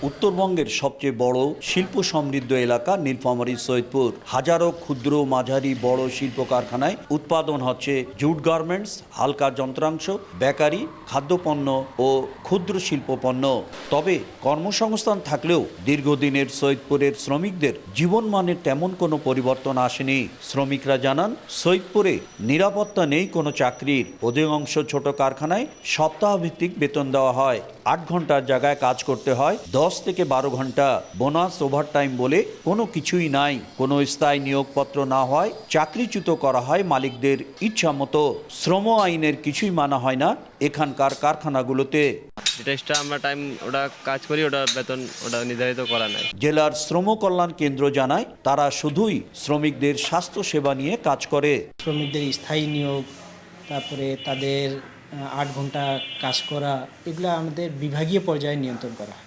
উত্তরবঙ্গের সবচেয়ে বড় শিল্প সমৃদ্ধ এলাকা নীলফামারী সৈয়দপুর। হাজারো ক্ষুদ্র মাঝারি বড় শিল্প কারখানায় উৎপাদন হচ্ছে জুট গার্মেন্টস, হালকা যন্ত্রাংশ, বেকারি, খাদ্যপণ্য ও ক্ষুদ্র শিল্প পণ্য। তবে কর্মসংস্থান থাকলেও দীর্ঘদিনের সৈয়দপুরের শ্রমিকদের জীবনমানের তেমন কোনো পরিবর্তন আসেনি। শ্রমিকরা জানান, সৈয়দপুরে নিরাপত্তা নেই কোনো চাকরির। অধিকাংশ ছোট কারখানায় সপ্তাহভিত্তিক বেতন দেওয়া হয়। 8 ঘন্টার জায়গায় কাজ করতে হয় 10 থেকে 12 ঘন্টা। বোনাস, ওভারটাইম বলে কোনো কিছুই নাই। কোনো স্থায়ী নিয়োগপত্র না হয় চাকরিচ্যুত করা হয় মালিকদের ইচ্ছা মতো। শ্রম আইনের কিছুই মানা হয় না এখানকার কারখানাগুলোতে। যেটা এক্সট্রা আমরা টাইম ওটা কাজ করি, ওটা বেতন ওটা নির্ধারিত করা নাই। জেলার শ্রম কল্যাণ কেন্দ্র জানায়, তারা শুধুই শ্রমিকদের স্বাস্থ্য সেবা নিয়ে কাজ করে। শ্রমিকদের স্থায়ী নিয়োগ, তারপরে তাদের 8 ঘন্টা কাজ করা, এগুলো আমাদের বিভাগীয় পর্যায়ে নিয়ন্ত্রণ করা।